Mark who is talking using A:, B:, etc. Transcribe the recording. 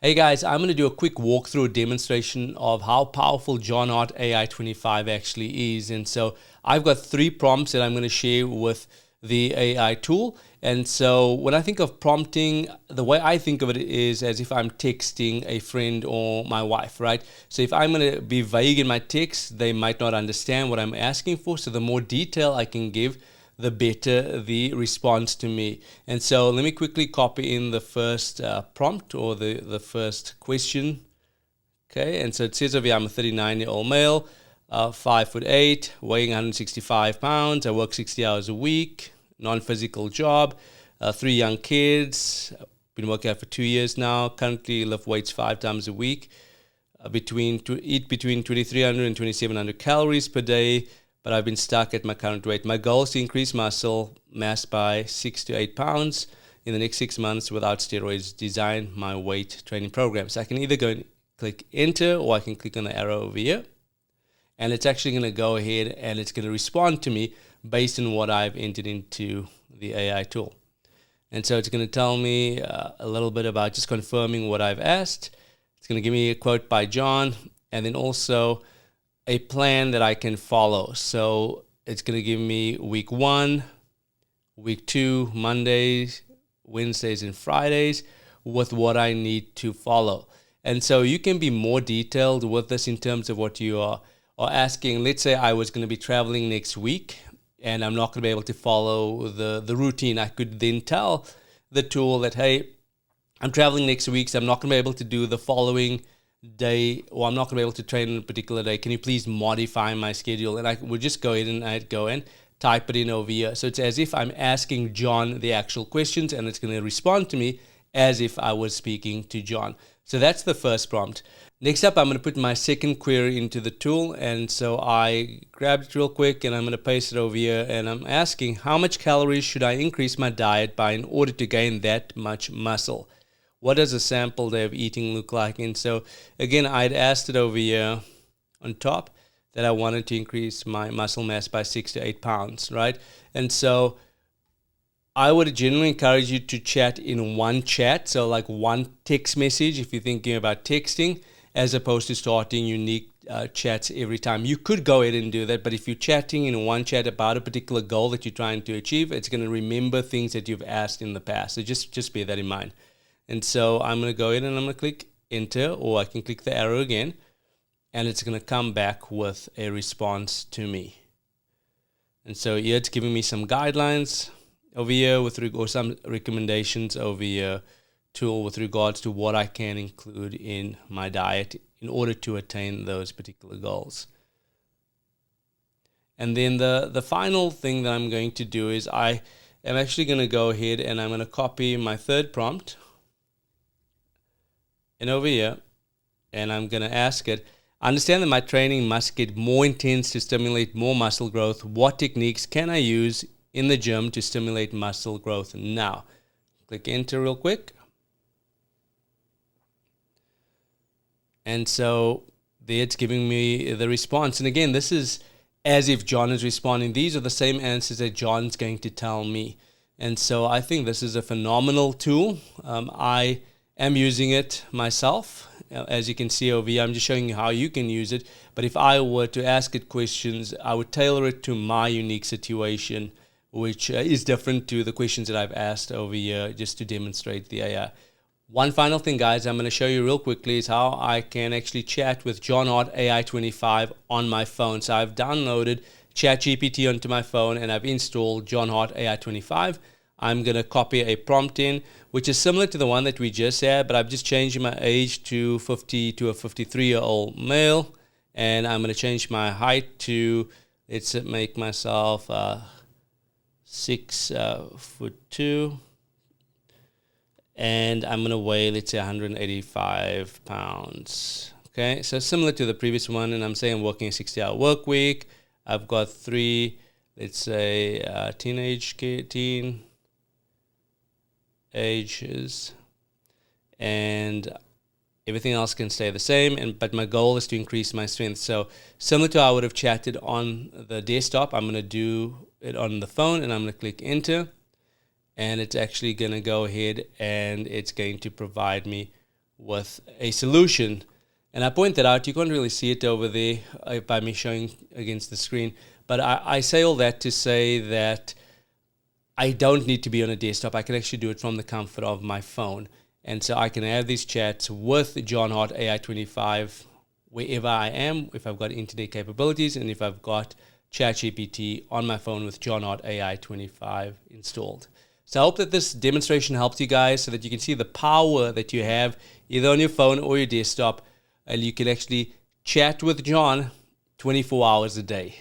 A: Hey guys, I'm going to do a quick walkthrough demonstration of how powerful John Hart AI 25 actually is. And so I've got 3 prompts that I'm going to share with the AI tool. And so when I think of prompting, the way I think of it is as if I'm texting a friend or my wife, right? So if I'm going to be vague in my text, they might not understand what I'm asking for. So the more detail I can give, the better the response to me. And so let me quickly copy in the first prompt or the first question. Okay, and so it says over here, I'm a 39-year-old male, 5'8", weighing 165 pounds. I work 60 hours a week, non-physical job, 3 young kids. Been working out for 2 years now. Currently lift weights 5 times a week. Eat between 2,300 and 2,700 calories per day. But I've been stuck at my current weight. My goal is to increase muscle mass by 6 to 8 pounds in the next 6 months without steroids. Design my weight training program. So I can either go and click enter, or I can click on the arrow over here. And it's actually going to go ahead and it's going to respond to me based on what I've entered into the AI tool. And so it's going to tell me a little bit about just confirming what I've asked. It's going to give me a quote by John, and then also a plan that I can follow. So it's going to give me week 1, week 2, Mondays, Wednesdays, and Fridays with what I need to follow. And so you can be more detailed with this in terms of what you are asking. Let's say I was going to be traveling next week and I'm not going to be able to follow the routine. I could then tell the tool that, hey, I'm traveling next week, so I'm not going to be able to do the following day, or I'm not going to be able to train on a particular day. Can you please modify my schedule? And I would just go ahead and I'd go and type it in over here. So it's as if I'm asking John the actual questions, and it's going to respond to me as if I was speaking to John. So that's the first prompt. Next up, I'm going to put my second query into the tool. And so I grabbed it real quick and I'm going to paste it over here. And I'm asking, how much calories should I increase my diet by in order to gain that much muscle? What does a sample day of eating look like? And so, again, I'd asked it over here on top that I wanted to increase my muscle mass by 6 to 8 pounds, right? And so I would generally encourage you to chat in one chat, so like one text message if you're thinking about texting, as opposed to starting unique chats every time. You could go ahead and do that, but if you're chatting in one chat about a particular goal that you're trying to achieve, it's going to remember things that you've asked in the past. So just bear that in mind. And so I'm going to go ahead and I'm going to click enter, or I can click the arrow again, and it's going to come back with a response to me. And so here it's giving me some guidelines over here or some recommendations over here tool with regards to what I can include in my diet in order to attain those particular goals. And then the final thing that I'm going to do is I am actually going to go ahead and I'm going to copy my third prompt and over here, and I'm going to ask it, understand that my training must get more intense to stimulate more muscle growth. What techniques can I use in the gym to stimulate muscle growth now? Click enter real quick. And so there it's giving me the response. And again, this is as if John is responding. These are the same answers that John's going to tell me. And so I think this is a phenomenal tool. I am using it myself. As you can see over here, I'm just showing you how you can use it. But if I were to ask it questions, I would tailor it to my unique situation, which is different to the questions that I've asked over here, just to demonstrate the AI. One final thing, guys, I'm going to show you real quickly is how I can actually chat with John Hart AI 25 on my phone. So I've downloaded ChatGPT onto my phone and I've installed John Hart AI 25. I'm going to copy a prompt in, which is similar to the one that we just had, but I've just changed my age to 50 to a 53-year-old male. And I'm going to change my height to, let's make myself 6'2". And I'm going to weigh, let's say, 185 pounds. Okay, so similar to the previous one, and I'm saying I'm working a 60-hour work week. I've got 3, let's say, teen ages, and everything else can stay the same. But my goal is to increase my strength. So similar to how I would have chatted on the desktop, I'm going to do it on the phone, and I'm going to click enter. And it's actually going to go ahead and it's going to provide me with a solution. And I point that out. You can't really see it over there by me showing against the screen. But I say all that to say that I don't need to be on a desktop. I can actually do it from the comfort of my phone. And so I can have these chats with John Hart AI25 wherever I am, if I've got internet capabilities, and if I've got ChatGPT on my phone with John Hart AI25 installed. So I hope that this demonstration helped you guys so that you can see the power that you have either on your phone or your desktop, and you can actually chat with John 24 hours a day.